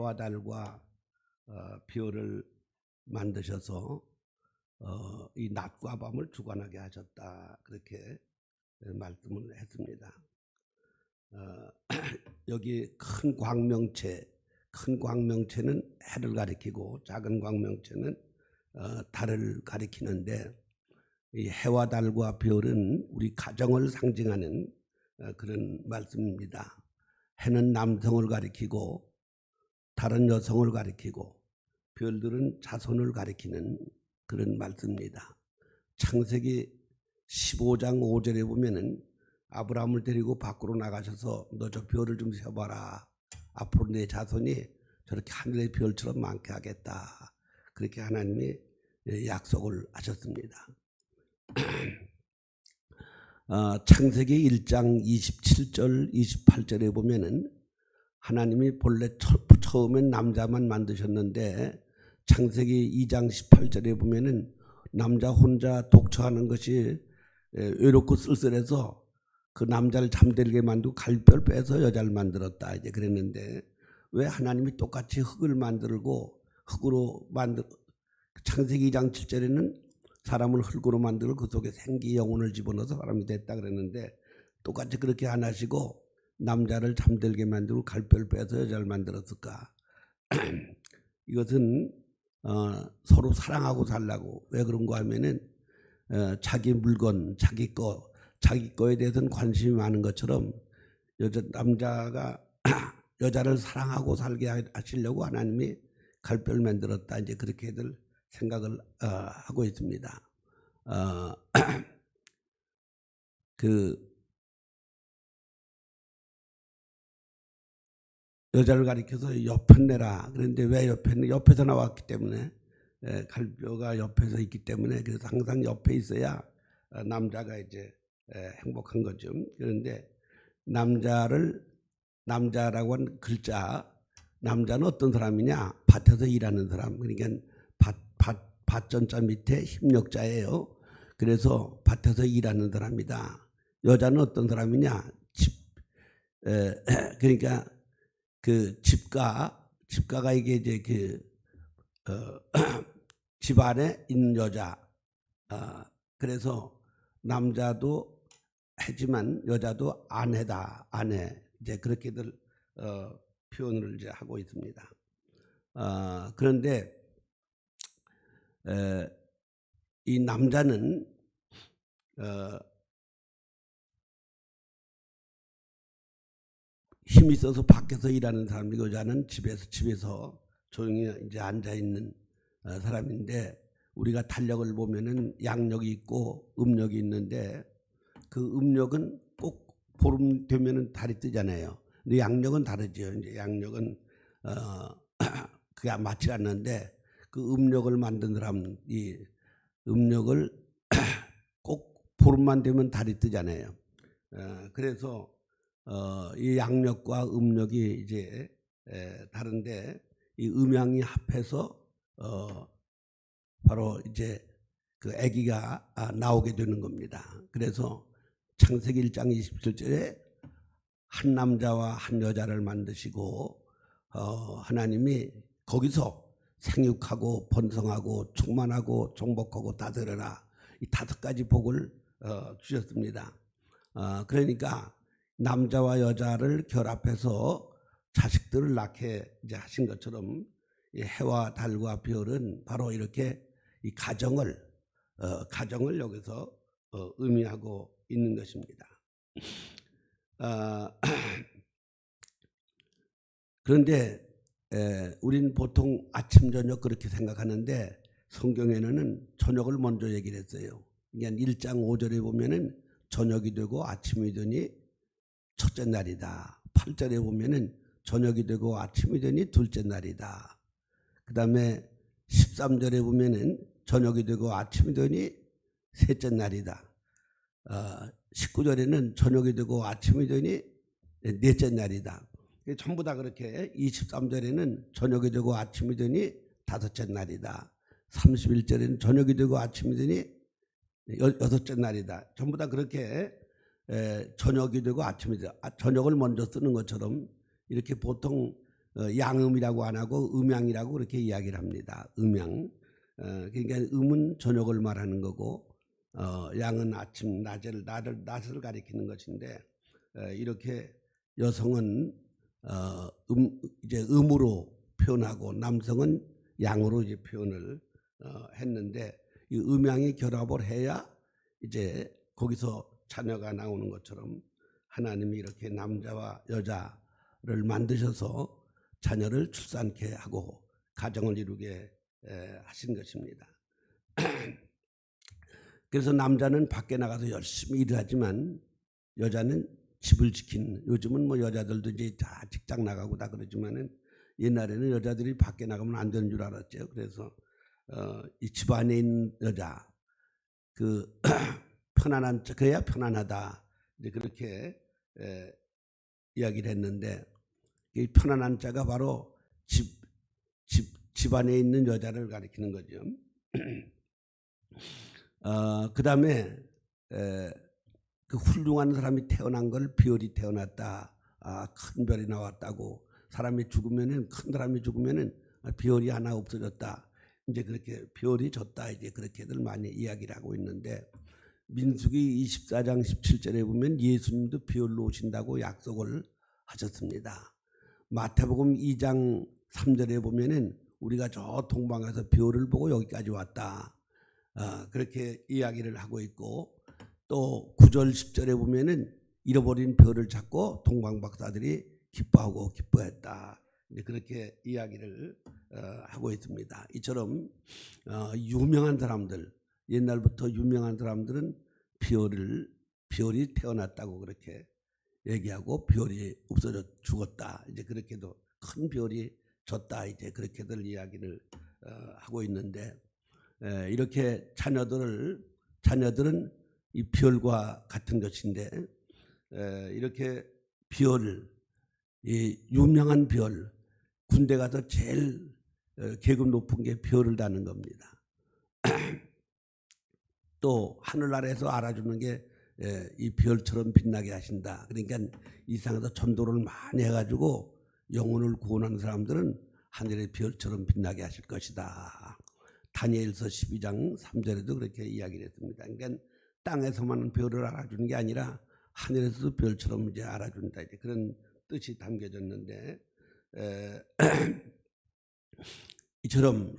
해와 달과 별을 만드셔서 이 낮과 밤을 주관하게 하셨다, 그렇게 말씀을 했습니다. 여기 큰 광명체는 해를 가리키고 작은 광명체는 달을 가리키는데, 이 해와 달과 별은 우리 가정을 상징하는 그런 말씀입니다. 해는 남성을 가리키고 달은 여성을 가리키고 별들은 자손을 가리키는 그런 말씀입니다. 창세기 15장 5절에 보면은 아브라함을 데리고 밖으로 나가셔서 너 저 별을 좀 세봐라. 앞으로 내 자손이 저렇게 하늘의 별처럼 많게 하겠다. 그렇게 하나님이 약속을 하셨습니다. 창세기 1장 27절 28절에 보면은 하나님이 본래 처음엔 남자만 만드셨는데 창세기 2장 18절에 보면은 남자 혼자 독처하는 것이 외롭고 쓸쓸해서 그 남자를 잠들게 만들고 갈뼈를 빼서 여자를 만들었다, 이제 그랬는데, 왜 하나님이 똑같이 흙을 만들고 흙으로 창세기 2장 7절에는 사람을 흙으로 만들고 그 속에 생기 영혼을 집어넣어서 사람이 됐다 그랬는데, 똑같이 그렇게 안 하시고 남자를 잠들게 만들고 갈뼈를 빼서 여자를 만들었을까? 이것은 서로 사랑하고 살라고. 왜 그런가 하면은 자기 물건, 자기 거에 대해서는 관심이 많은 것처럼 남자가 여자를 사랑하고 살게 하시려고 하나님이 갈뼈를 만들었다, 이제 그렇게들 생각을 하고 있습니다. 그 여자를 가리켜서 옆편내라. 그런데 왜 옆에서 나왔기 때문에, 갈뼈가 옆에서 있기 때문에, 그래서 항상 옆에 있어야 남자가 이제 행복한 거죠. 그런데 남자라고 한 글자, 남자는 어떤 사람이냐? 밭에서 일하는 사람. 그러니까 밭전자 밑에 힘력자예요. 그래서 밭에서 일하는 사람이다. 여자는 어떤 사람이냐? 그러니까 그 집가가 이게 이제 집 안에 있는 여자. 그래서 남자도 하지만 여자도 아내다, 아내. 이제 그렇게들 표현을 이제 하고 있습니다. 그런데 이 남자는 힘이 있어서 밖에서 일하는 사람이고, 여자는 집에서 조용히 이제 앉아 있는 사람인데, 우리가 달력을 보면은 양력이 있고 음력이 있는데, 그 음력은 꼭 보름 되면은 달이 뜨잖아요. 근데 양력은 다르죠. 이제 양력은 그게 맞지 않는데, 그 음력을 만든 사람, 이 음력을 꼭 보름만 되면 달이 뜨잖아요. 그래서 이 양력과 음력이 이제 다른데, 이 음양이 합해서 바로 이제 그 아기가 나오게 되는 겁니다. 그래서 창세기 1장 27절에 한 남자와 한 여자를 만드시고 하나님이 거기서 생육하고 번성하고 충만하고 정복하고 다스려라, 이 5가지 복을 주셨습니다. 그러니까 남자와 여자를 결합해서 자식들을 낳게 이제 하신 것처럼, 이 해와 달과 별은 바로 이렇게 이 가정을 여기서 의미하고 있는 것입니다. 그런데 우리는 보통 아침 저녁 그렇게 생각하는데, 성경에는 저녁을 먼저 얘기를 했어요. 그러니까 1장 5절에 보면은 저녁이 되고 아침이 되니 첫째 날이다. 8절에 보면은 저녁이 되고 아침이 되니 둘째 날이다. 그 다음에 13절에 보면은 저녁이 되고 아침이 되니 셋째 날이다. 19절에는 저녁이 되고 아침이 되니 넷째 날이다. 전부 다 그렇게, 23절에는 저녁이 되고 아침이 되니 5째 날이다. 31절에는 저녁이 되고 아침이 되니 6째 날이다. 전부 다 그렇게 저녁이 되고 아침이 되고, 저녁을 먼저 쓰는 것처럼 이렇게 보통 양음이라고 안 하고 음양이라고 그렇게 이야기를 합니다. 음양. 그러니까 음은 저녁을 말하는 거고 양은 아침, 낮을 가리키는 것인데 이렇게 여성은 이제 음으로 표현하고 남성은 양으로 이제 표현을 했는데 이 음양이 결합을 해야 이제 거기서 자녀가 나오는 것처럼 하나님이 이렇게 남자와 여자를 만드셔서 자녀를 출산케 하고 가정을 이루게 하신 것입니다. 그래서 남자는 밖에 나가서 열심히 일을 하지만 여자는 집을 지키는, 요즘은 뭐 여자들도 이제 다 직장 나가고 다 그러지만은 옛날에는 여자들이 밖에 나가면 안 되는 줄 알았죠. 그래서 이 집안에 있는 여자, 그 편안한, 그래야 편안하다, 이제 그렇게 이야기를 했는데 이 편안한 자가 바로 집안에 있는 여자를 가리키는 거죠. 그 다음에 그 훌륭한 사람이 태어난 걸 비열이 태어났다. 큰 별이 나왔다고. 사람이 죽으면은, 큰 사람이 죽으면은 비열이 하나 없어졌다. 이제 그렇게 비열이 졌다. 이제 그렇게들 많이 이야기를 하고 있는데 민수기 24장 17절에 보면 예수님도 비열로 오신다고 약속을 하셨습니다. 마태복음 2장 3절에 보면은 우리가 저 동방에서 비열을 보고 여기까지 왔다. 그렇게 이야기를 하고 있고 또 9절 10절에 보면은 잃어버린 별을 찾고 동방 박사들이 기뻐하고 기뻐했다. 이제 그렇게 이야기를 하고 있습니다. 이처럼 유명한 사람들, 옛날부터 유명한 사람들은 비열이 태어났다고 그렇게 얘기하고 비열이 없어져 죽었다. 이제 그렇게도 큰 비열이 졌다. 이제 그렇게들 이야기를 하고 있는데 이렇게 자녀들은 이 비열과 같은 것인데 이렇게 비열, 이 유명한 비열, 군대 가서 제일 계급 높은 게 비열을 다는 겁니다. 또 하늘나라에서 알아주는 게 이 비열처럼 빛나게 하신다. 그러니까 이 세상에서 전도를 많이 해가지고 영혼을 구원하는 사람들은 하늘의 비열처럼 빛나게 하실 것이다. 다니엘서 12장 3절에도 그렇게 이야기를 했습니다. 그러니까 땅에서만 별을 알아주는 게 아니라 하늘에서도 별처럼 이제 알아준다. 이제 그런 뜻이 담겨졌는데 이처럼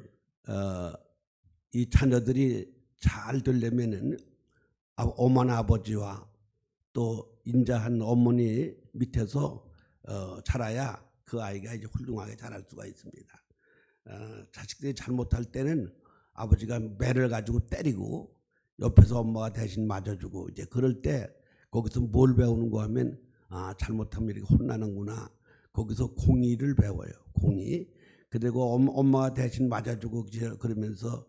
이 자녀들이 잘 되려면은 어머니 아버지와 또 인자한 어머니 밑에서 자라야 그 아이가 이제 훌륭하게 자랄 수가 있습니다. 자식들이 잘못할 때는 아버지가 매를 가지고 때리고 옆에서 엄마가 대신 맞아주고 이제 그럴 때 거기서 뭘 배우는가 하면 잘못하면 이렇게 혼나는구나. 거기서 공의를 배워요. 공의. 그리고 엄마가 대신 맞아주고 그러면서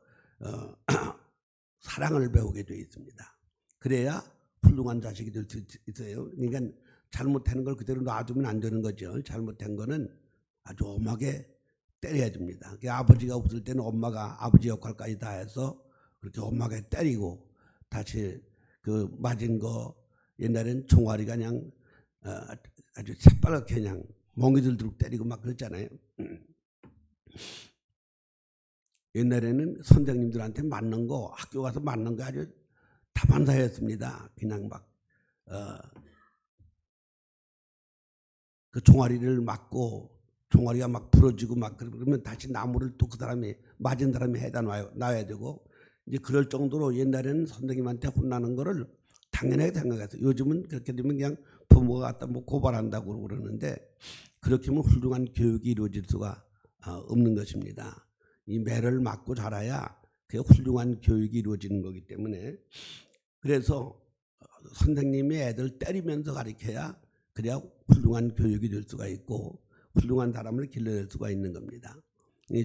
사랑을 배우게 되어 있습니다. 그래야 훌륭한 자식이 될 수 있어요. 그러니까 잘못하는 걸 그대로 놔두면 안 되는 거죠. 잘못한 거는 아주 엄하게 때려야 됩니다. 아버지가 없을 때는 엄마가 아버지 역할까지 다 해서 그렇게 엄하게 때리고 다시 그 맞은 거 옛날엔 종아리가 그냥 아주 새빨갛게 그냥 멍이 들도록 때리고 막 그랬잖아요. 옛날에는 선생님들한테 맞는 거 학교 가서 맞는 거 아주 다반사였습니다. 그냥 막 그 종아리를 맞고 종아리가 막 부러지고 막 그러면 다시 나무를 또 그 사람이 맞은 사람이 해다 놔야 되고 이제 그럴 정도로 옛날에는 선생님한테 혼나는 거를 당연하게 생각했어요. 요즘은 그렇게 되면 그냥 부모가 갖다 뭐 고발한다고 그러는데 그렇게 하면 훌륭한 교육이 이루어질 수가 없는 것입니다. 이 매를 맞고 자라야 그게 훌륭한 교육이 이루어지는 거기 때문에 그래서 선생님이 애들 때리면서 가르쳐야 그래야 훌륭한 교육이 될 수가 있고 훌륭한 사람을 길러낼 수가 있는 겁니다.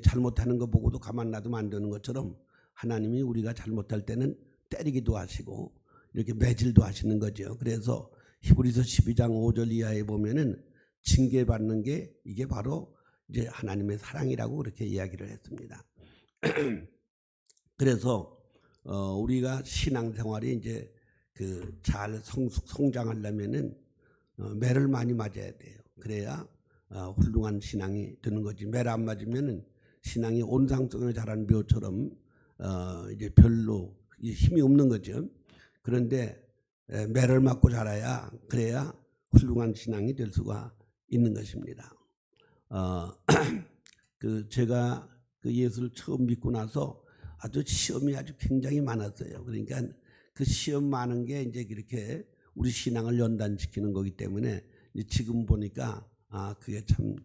잘못하는 거 보고도 가만 놔두면 안 되는 것처럼 하나님이 우리가 잘못할 때는 때리기도 하시고 이렇게 매질도 하시는 거죠. 그래서 히브리서 12장 5절 이하에 보면은 징계받는 게 이게 바로 이제 하나님의 사랑이라고 그렇게 이야기를 했습니다. 그래서 우리가 신앙생활이 이제 그 잘 성장하려면은 매를 많이 맞아야 돼요. 그래야 훌륭한 신앙이 되는 거지. 매를 안 맞으면은 신앙이 온상성에 자란 묘처럼 이제 별로 힘이 없는 거죠. 그런데 매를 맞고 자라야 그래야 훌륭한 신앙이 될 수가 있는 것입니다. 그 제가 그 예수를 처음 믿고 나서 아주 시험이 아주 굉장히 많았어요. 그러니까 그 시험 많은 게 이제 그렇게 우리 신앙을 연단시키는 거기 때문에 지금 보니까 그게 참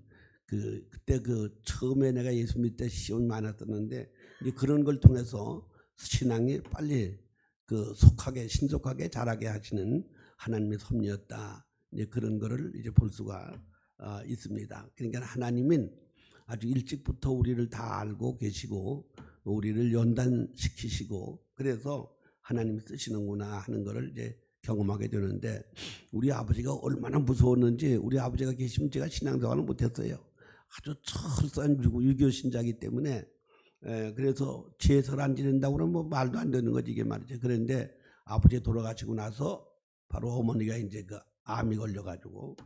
그때 그 처음에 내가 예수 믿을 때 시험이 많았었는데 이제 그런 걸 통해서 신앙이 빨리 그 신속하게 자라게 하시는 하나님의 섭리였다. 이제 그런 거를 이제 볼 수가 있습니다. 그러니까 하나님은 아주 일찍부터 우리를 다 알고 계시고 우리를 연단시키시고 그래서 하나님이 쓰시는구나 하는 거를 이제 경험하게 되는데 우리 아버지가 얼마나 무서웠는지 우리 아버지가 계시면 제가 신앙생활을 못했어요. 아주 철저한 유교 신자이기 때문에 그래서 제설 안 지낸다고 그러면 뭐 말도 안 되는 거지 이게 말이죠. 그런데 아버지 돌아가시고 나서 바로 어머니가 이제 그 암이 걸려가지고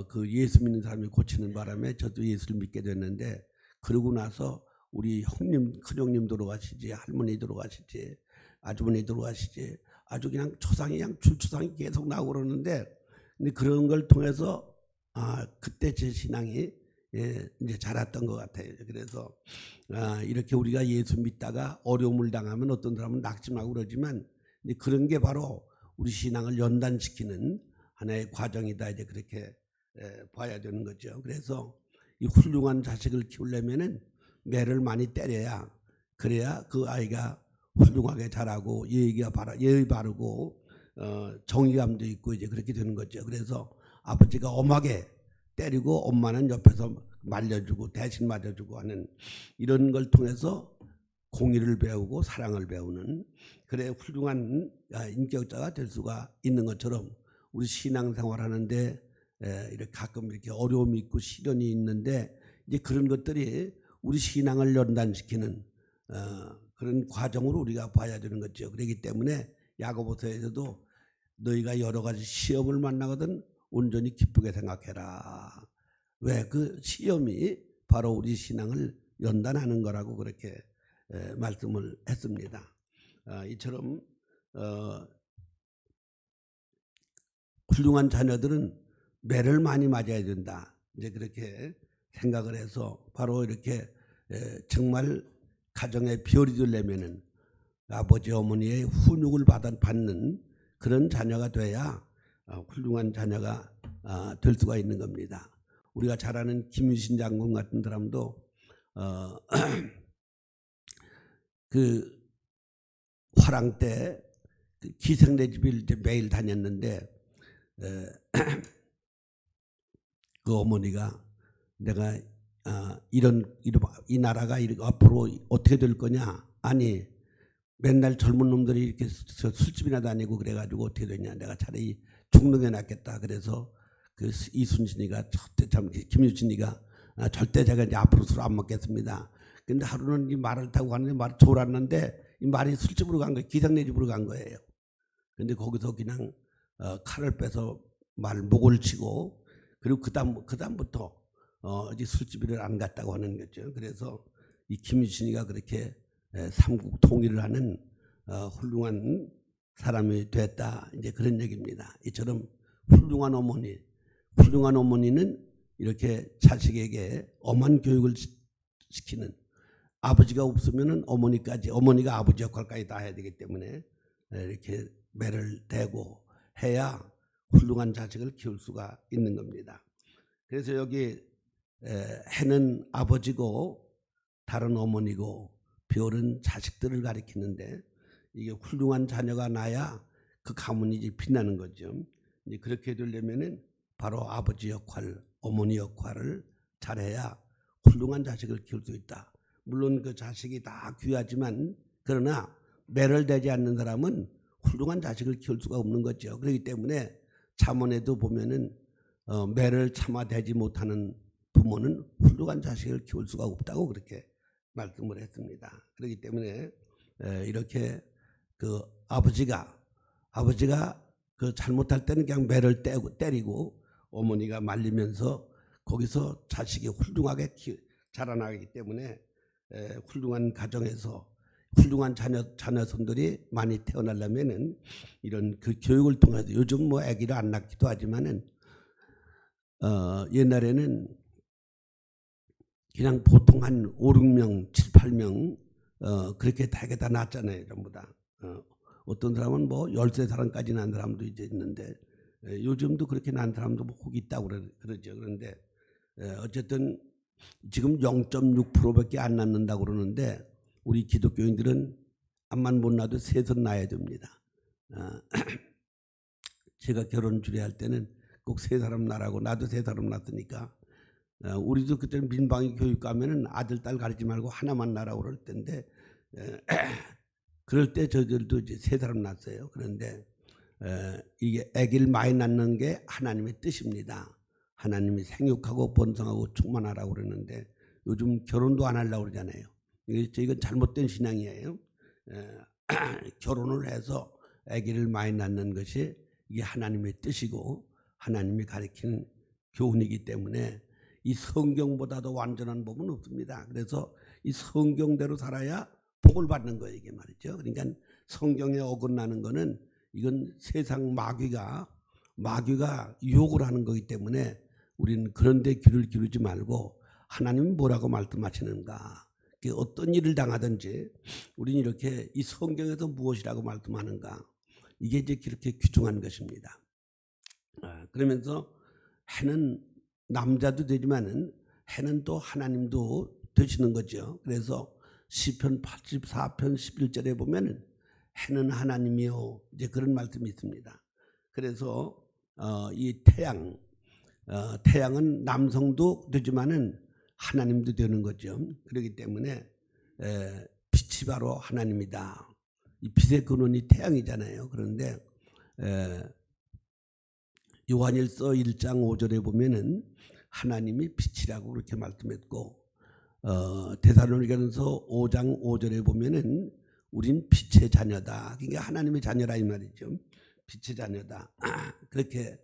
그 예수 믿는 사람이 고치는 바람에 저도 예수를 믿게 됐는데 그러고 나서 우리 형님 큰형님 돌아가시지 할머니 돌아가시지 아주머니 돌아가시지 아주 그냥 초상이 그냥 줄초상이 계속 나오고 그러는데 근데 그런 걸 통해서 그때 제 신앙이 이제 자랐던 것 같아요. 그래서 이렇게 우리가 예수 믿다가 어려움을 당하면 어떤 사람은 낙심하고 그러지만 이제 그런 게 바로 우리 신앙을 연단시키는 하나의 과정이다. 이제 그렇게 봐야 되는 거죠. 그래서 이 훌륭한 자식을 키우려면은 매를 많이 때려야 그래야 그 아이가 훌륭하게 자라고 예의 바르고 정의감도 있고 이제 그렇게 되는 거죠. 그래서 아버지가 엄하게 때리고 엄마는 옆에서 말려주고 대신 맞아주고 하는 이런 걸 통해서 공의를 배우고 사랑을 배우는 그래 훌륭한 인격자가 될 수가 있는 것처럼 우리 신앙생활 하는데 이렇게 가끔 이렇게 어려움이 있고 시련이 있는데 이제 그런 것들이 우리 신앙을 연단시키는 그런 과정으로 우리가 봐야 되는 거죠. 그렇기 때문에 야고보서에서도 너희가 여러 가지 시험을 만나거든 온전히 기쁘게 생각해라. 왜? 그 시험이 바로 우리 신앙을 연단하는 거라고 그렇게 말씀을 했습니다. 이처럼 훌륭한 자녀들은 매를 많이 맞아야 된다. 이제 그렇게 생각을 해서 바로 이렇게 정말 가정의 별이 되려면은 아버지 어머니의 훈육을 받는 그런 자녀가 돼야 훌륭한 자녀가 될 수가 있는 겁니다. 우리가 잘 아는 김유신 장군 같은 사람도 그 화랑 때 기생네 집을 이제 매일 다녔는데 그 어머니가 내가 이 나라가 앞으로 어떻게 될 거냐? 아니 맨날 젊은 놈들이 이렇게 술집이나 다니고 그래가지고 어떻게 되냐? 내가 차라리 죽는 게 낫겠다. 그래서 그 이순신이가 김유신이가 절대 제가 이제 앞으로 술 안 먹겠습니다. 근데 하루는 이 말을 타고 가는데 말이 졸았는데 이 말이 술집으로 간 거예요. 기상네 집으로 간 거예요. 근데 거기서 그냥 칼을 빼서 말 목을 치고 그리고 그다음부터 이제 술집을 안 갔다고 하는 거죠. 그래서 이 김유신이가 그렇게 삼국 통일을 하는 훌륭한 사람이 됐다. 이제 그런 얘기입니다. 이처럼 훌륭한 어머니는 이렇게 자식에게 엄한 교육을 시키는 아버지가 없으면은 어머니가 아버지 역할까지 다 해야 되기 때문에 이렇게 매를 대고 해야 훌륭한 자식을 키울 수가 있는 겁니다. 그래서 여기 해는 아버지고 달은 어머니고 별은 자식들을 가리키는데 이게 훌륭한 자녀가 나야 그 가문이 이제 빛나는 거죠. 이제 그렇게 되려면은 바로 아버지 역할, 어머니 역할을 잘해야 훌륭한 자식을 키울 수 있다. 물론 그 자식이 다 귀하지만 그러나 매를 대지 않는 사람은 훌륭한 자식을 키울 수가 없는 거죠. 그렇기 때문에 잠언에도 보면은 매를 참아 대지 못하는 부모는 훌륭한 자식을 키울 수가 없다고 그렇게 말씀을 했습니다. 그렇기 때문에 이렇게 그 아버지가 그 잘못할 때는 그냥 매를 때리고 어머니가 말리면서 거기서 자식이 훌륭하게 자라나기 때문에 훌륭한 가정에서 훌륭한 자녀손들이 많이 태어나려면은 이런 그 교육을 통해서, 요즘 뭐 아기를 안 낳기도 하지만은 옛날에는 그냥 보통 한 5, 6명, 7, 8명 그렇게 되게 다 낳았잖아요, 전부 다. 어떤 사람은 뭐 13사람까지 낳은 사람도 이제 있는데, 요즘도 그렇게 낳은 사람도 뭐 혹 있다고 그러죠. 그런데 어쨌든 지금 0.6%밖에 안 낳는다고 그러는데, 우리 기독교인들은 암만 못 낳아도 셋은 낳아야 됩니다. 제가 결혼 주례할 때는 꼭 세 사람 낳으라고, 나도 세 사람 낳았으니까, 우리도 그때는 민방위 교육 가면은 아들 딸 가리지 말고 하나만 낳으라고 그럴 텐데, 그럴 때 저들도 이제 세 사람 낳았어요. 그런데 이게 아기를 많이 낳는 게 하나님의 뜻입니다. 하나님이 생육하고 번성하고 충만하라고 그러는데, 요즘 결혼도 안 하려고 그러잖아요. 이건 잘못된 신앙이에요. 결혼을 해서 아기를 많이 낳는 것이 이게 하나님의 뜻이고 하나님이 가르치는 교훈이기 때문에 이 성경보다도 완전한 법은 없습니다. 그래서 이 성경대로 살아야 복을 받는 거예요, 이게 말이죠. 그러니까 성경에 어긋나는 거는 이건 세상 마귀가 유혹을 하는 거기 때문에 우리는 그런 데 귀를 기울이지 말고 하나님이 뭐라고 말씀하시는가, 어떤 일을 당하든지 우리는 이렇게 이 성경에서 무엇이라고 말씀하는가, 이게 이제 그렇게 귀중한 것입니다. 그러면서 해는 남자도 되지만은 해는 또 하나님도 되시는 거죠. 그래서 시편 84편 11절에 보면은 해는 하나님이요, 이제 그런 말씀이 있습니다. 그래서 이 태양은 남성도 되지만은 하나님도 되는 거죠. 그렇기 때문에 빛이 바로 하나님이다. 이 빛의 근원이 태양이잖아요. 그런데 요한일서 1장 5절에 보면은 하나님이 빛이라고 그렇게 말씀했고, 데살로니가전서 5장 5절에 보면은 우린 빛의 자녀다. 그러니까 하나님의 자녀라 이 말이죠. 빛의 자녀다. 그렇게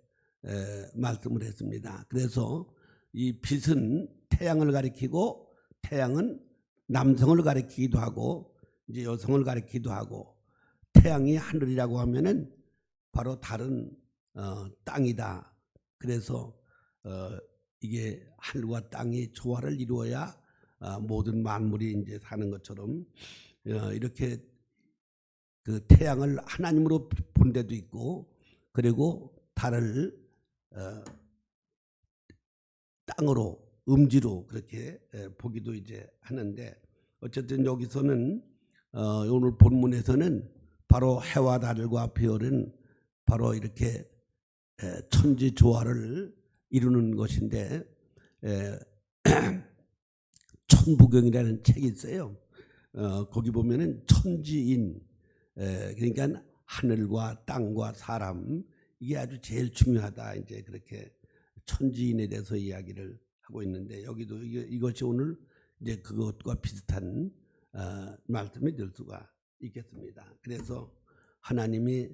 말씀을 했습니다. 그래서 이 빛은 태양을 가리키고, 태양은 남성을 가리키기도 하고 이제 여성을 가리키기도 하고, 태양이 하늘이라고 하면은 바로 다른 땅이다. 그래서 이게 하늘과 땅이 조화를 이루어야 모든 만물이 이제 사는 것처럼, 이렇게 그 태양을 하나님으로 본 데도 있고, 그리고 달을 땅으로, 음지로 그렇게 보기도 이제 하는데, 어쨌든 여기서는 오늘 본문에서는 바로 해와 달과 별은 바로 이렇게 천지 조화를 이루는 것인데, 천부경이라는 책이 있어요. 거기 보면은 천지인, 그러니까 하늘과 땅과 사람, 이게 아주 제일 중요하다, 이제 그렇게 천지인에 대해서 이야기를 하고 있는데, 여기도 이것이 오늘 이제 그것과 비슷한 말씀이 될 수가 있겠습니다. 그래서 하나님이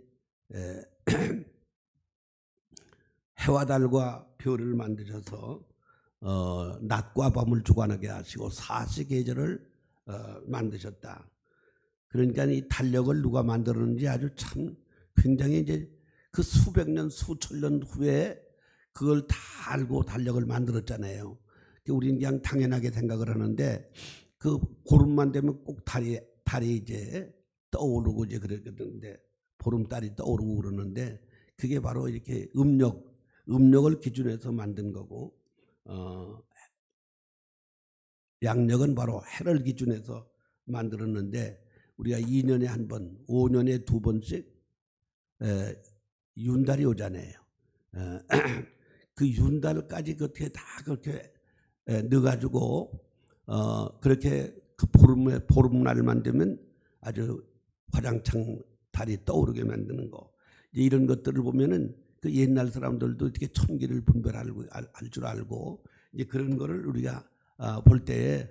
해와 달과 별을 만드셔서 낮과 밤을 주관하게 하시고 사시계절을 만드셨다. 그러니까 이 달력을 누가 만들었는지 아주 참 굉장히 이제 그 수백 년 수천 년 후에 그걸 다 알고 달력을 만들었잖아요. 우리는 그냥 당연하게 생각을 하는데, 그 보름만 되면 꼭 달이 이제 떠오르고 이제 그러는데, 보름달이 떠오르고 그러는데, 그게 바로 이렇게 음력을 기준해서 만든 거고, 양력은 바로 해를 기준해서 만들었는데, 우리가 2년에 한 번, 5년에 2번씩 윤달이 오잖아요. 그 윤달까지 그렇게 다 그렇게 넣어가지고 그렇게 그 보름날만 되면 아주 화장창 달이 떠오르게 만드는 거, 이제 이런 것들을 보면은 그 옛날 사람들도 이렇게 천기를 분별할 줄 알고, 이제 그런 거를 우리가 볼 때에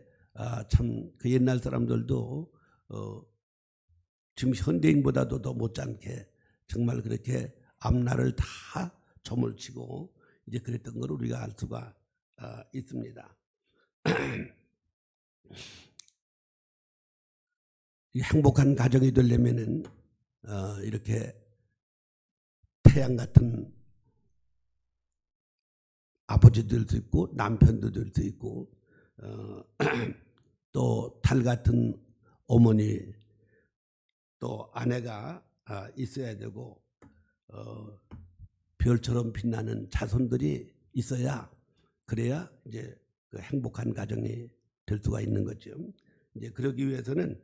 참 그 옛날 사람들도 지금 현대인보다도 더 못지않게 정말 그렇게 앞날을 다 점을 치고 이제 그랬던 걸 우리가 알 수가 있습니다. 이 행복한 가정이 되려면은 이렇게 태양 같은 아버지도 될 수 있고 남편도 될 수 있고 또 달 같은 어머니 또 아내가 있어야 되고 별처럼 빛나는 자손들이 있어야 그래야 이제 그 행복한 가정이 될 수가 있는 거죠. 이제 그러기 위해서는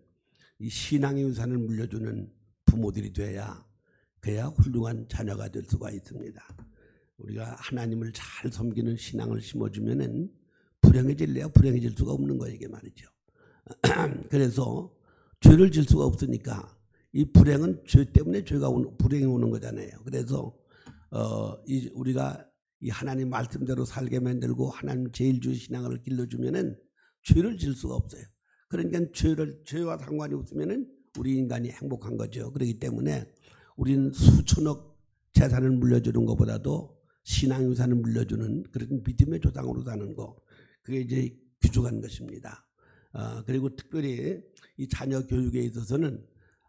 이 신앙의 유산을 물려주는 부모들이 돼야 그래야 훌륭한 자녀가 될 수가 있습니다. 우리가 하나님을 잘 섬기는 신앙을 심어주면은 불행해질래야 불행해질 수가 없는 거예요, 이게 말이죠. 그래서 죄를 질 수가 없으니까 이 불행은 죄 때문에 불행이 오는 거잖아요. 그래서 우리가 이 하나님 말씀대로 살게 만들고 하나님 제일주의 신앙을 길러주면은 죄를 질 수가 없어요. 그러니까 죄와 상관이 없으면은 우리 인간이 행복한 거죠. 그렇기 때문에 우리는 수천억 재산을 물려주는 것보다도 신앙 유산을 물려주는 그런 믿음의 조상으로 사는 거, 그게 이제 귀중한 것입니다. 그리고 특별히 이 자녀 교육에 있어서는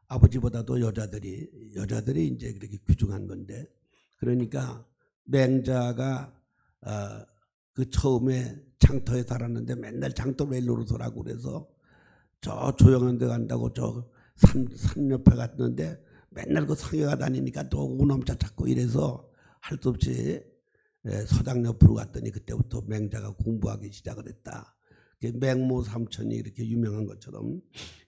아버지보다도 여자들이 이제 그렇게 귀중한 건데, 그러니까 맹자가 그 처음에 장터에 살았는데 맨날 장터 왜 노릇하라고 그래서 저 조용한 데 간다고 저 산 옆에 갔는데 맨날 그 상해가 다니니까 또 우넘자 찾고 이래서 할 수 없이 서당 옆으로 갔더니 그때부터 맹자가 공부하기 시작을 했다. 맹모 삼천이 이렇게 유명한 것처럼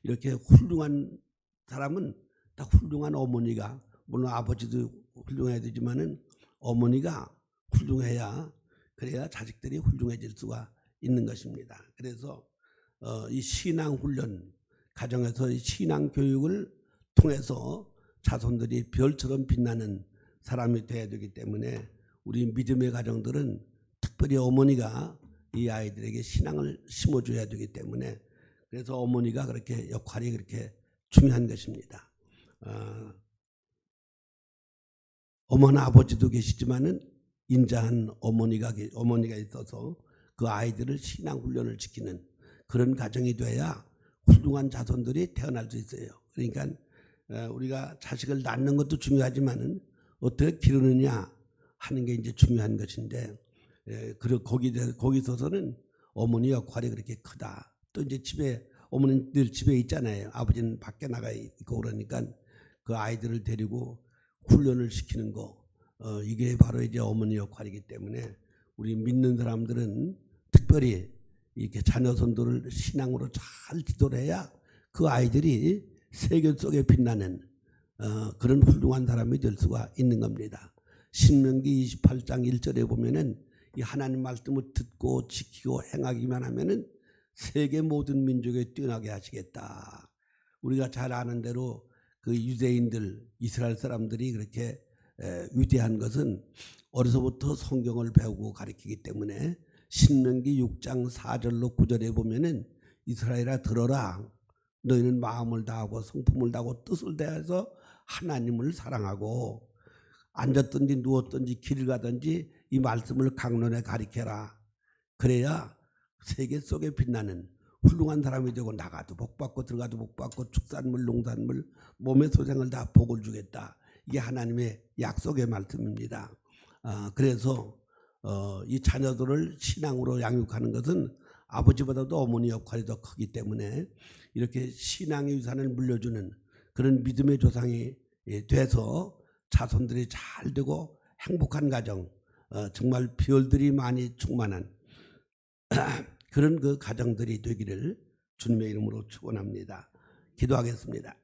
이렇게 훌륭한 사람은 다 훌륭한 어머니가, 물론 아버지도 훌륭해야 되지만은 어머니가 훌륭해야 그래야 자식들이 훌륭해질 수가 있는 것입니다. 그래서 이 신앙 훈련, 가정에서 신앙 교육을 통해서 자손들이 별처럼 빛나는 사람이 되어야 되기 때문에 우리 믿음의 가정들은 특별히 어머니가 이 아이들에게 신앙을 심어줘야 되기 때문에, 그래서 어머니가 그렇게 역할이 그렇게 중요한 것입니다. 어머나 아버지도 계시지만은 인자한 어머니가 있어서 그 아이들을 신앙 훈련을 시키는 그런 가정이 돼야 훌륭한 자손들이 태어날 수 있어요. 그러니까 우리가 자식을 낳는 것도 중요하지만은 어떻게 기르느냐 하는 게 이제 중요한 것인데, 거기 있어서는 어머니 역할이 그렇게 크다. 또 이제 어머니는 늘 집에 있잖아요. 아버지는 밖에 나가 있고 그러니까 그 아이들을 데리고 훈련을 시키는 거, 이게 바로 이제 어머니 역할이기 때문에 우리 믿는 사람들은 특별히 이렇게 자녀손들을 신앙으로 잘 지도를 해야 그 아이들이 세계 속에 빛나는 그런 훌륭한 사람이 될 수가 있는 겁니다. 신명기 28장 1절에 보면은 이 하나님 말씀을 듣고 지키고 행하기만 하면은 세계 모든 민족에 뛰어나게 하시겠다. 우리가 잘 아는 대로 그 유대인들, 이스라엘 사람들이 그렇게 위대한 것은 어려서부터 성경을 배우고 가르치기 때문에 신명기 6장 4절로 9절에 보면은 이스라엘아 들어라. 너희는 마음을 다하고 성품을 다하고 뜻을 다해서 하나님을 사랑하고 앉았든지 누웠든지 길을 가든지 이 말씀을 강론에 가리켜라. 그래야 세계 속에 빛나는 훌륭한 사람이 되고 나가도 복받고 들어가도 복받고 축산물 농산물 몸의 소생을 다 복을 주겠다. 이게 하나님의 약속의 말씀입니다. 그래서 이 자녀들을 신앙으로 양육하는 것은 아버지보다도 어머니 역할이 더 크기 때문에 이렇게 신앙의 유산을 물려주는 그런 믿음의 조상이 돼서 자손들이 잘 되고 행복한 가정, 정말 별들이 많이 충만한 그런 그 가정들이 되기를 주님의 이름으로 축원합니다. 기도하겠습니다.